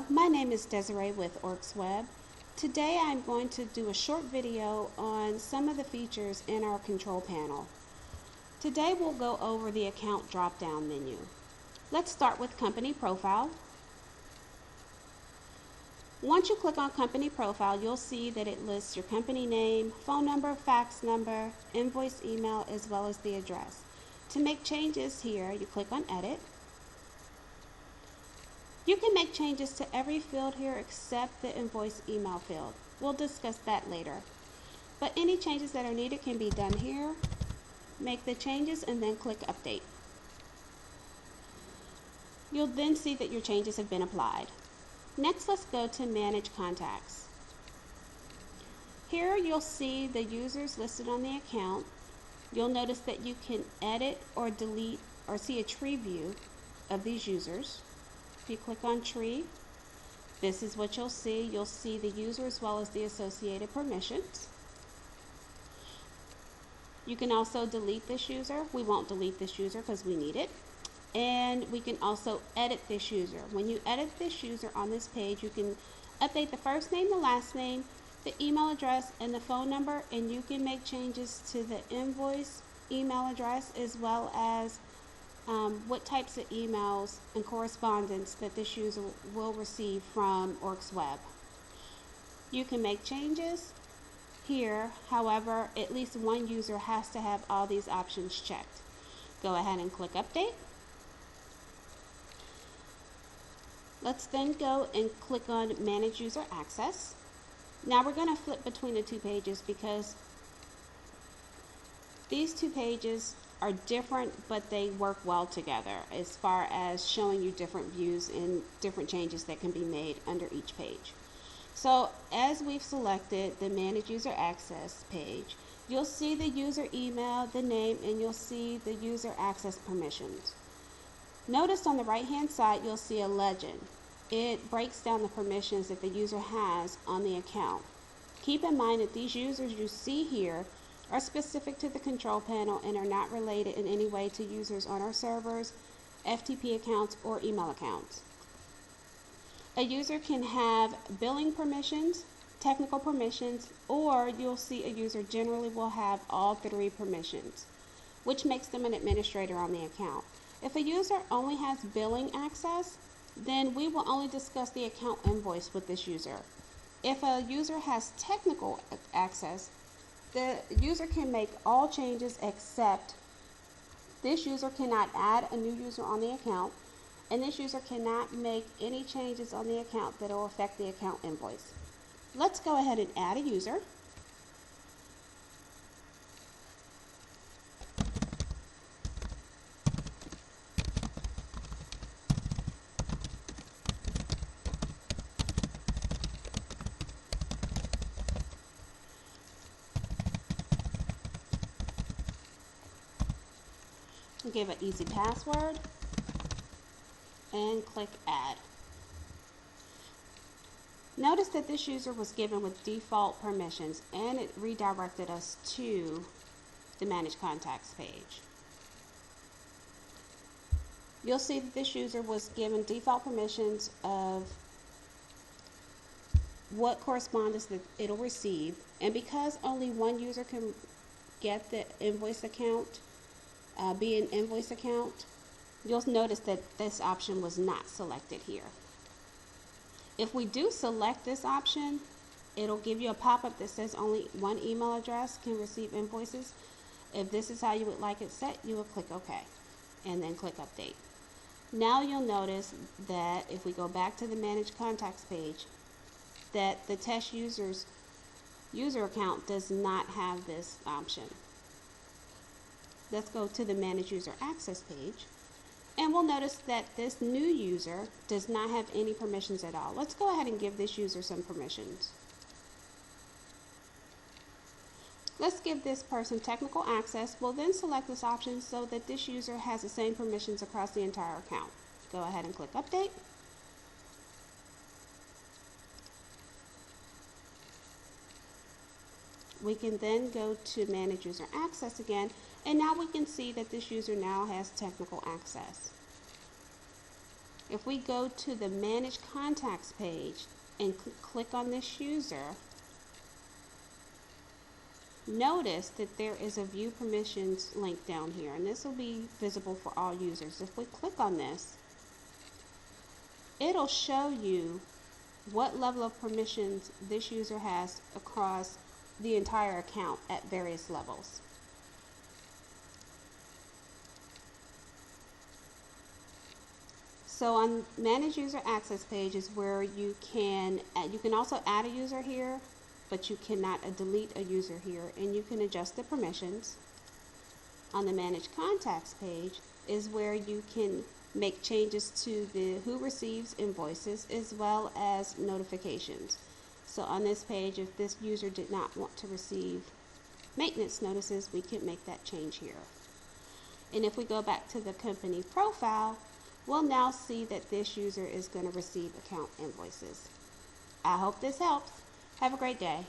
my name is Desiree with OrcsWeb. Today I'm going to do a short video on some of the features in our control panel. Today we'll go over the account drop-down menu. Let's start with company profile. Once you click on company profile, you'll see that it lists your company name, phone number, fax number, invoice email, as well as the address. To make changes here, you click on edit. You can make changes to every field here except the invoice email field. We'll discuss that later. But any changes that are needed can be done here. Make the changes and then click update. You'll then see that your changes have been applied. Next, let's go to manage contacts. Here you'll see the users listed on the account. You'll notice that you can edit or delete or see a tree view of these users. If you click on tree, this is what you'll see. You'll see the user as well as the associated permissions. You can also delete this user. We won't delete this user because we need it. And we can also edit this user. When you edit this user on this page, you can update the first name, the last name, the email address, and the phone number, and you can make changes to the invoice email address as well as what types of emails and correspondence that this user will receive from OrcsWeb. You can make changes here. However, at least one user has to have all these options checked. Go ahead and click update. Let's then go and click on manage user access. Now we're going to flip between the two pages because these two pages are different, but they work well together as far as showing you different views and different changes that can be made under each page. So as we've selected the manage user access page, you'll see the user email, the name, and you'll see the user access permissions. Notice on the right hand side you'll see a legend. It breaks down the permissions that the user has on the account. Keep in mind that these users you see here are specific to the control panel and are not related in any way to users on our servers, FTP accounts, or email accounts. A user can have billing permissions, technical permissions, or you'll see a user generally will have all three permissions, which makes them an administrator on the account. If a user only has billing access, then we will only discuss the account invoice with this user. If a user has technical access, the user can make all changes except this user cannot add a new user on the account, and this user cannot make any changes on the account that will affect the account invoice. Let's go ahead and add a user. Give an easy password and click add. Notice that this user was given with default permissions and it redirected us to the manage contacts page. You'll see that this user was given default permissions of what correspondence that it'll receive, and because only one user can get the invoice account, be an invoice account, you'll notice that this option was not selected here. If we do select this option, it'll give you a pop-up that says only one email address can receive invoices. If this is how you would like it set, you will click OK and then click update. Now you'll notice that if we go back to the manage contacts page, that the test user account does not have this option. Let's go to the manage user access page, and we'll notice that this new user does not have any permissions at all. Let's go ahead and give this user some permissions. Let's give this person technical access. We'll then select this option so that this user has the same permissions across the entire account. Go ahead and click update. We can then go to manage user access again, and now we can see that this user now has technical access. If we go to the Manage Contacts page and click on this user, notice that there is a View Permissions link down here, and this will be visible for all users. If we click on this, it'll show you what level of permissions this user has across the entire account at various levels. So on Manage User Access page is where you can also add a user here, but you cannot delete a user here, and you can adjust the permissions. On the Manage Contacts page is where you can make changes to the who receives invoices as well as notifications. So on this page, if this user did not want to receive maintenance notices, we can make that change here. And if we go back to the company profile, we'll now see that this user is going to receive account invoices. I hope this helps. Have a great day.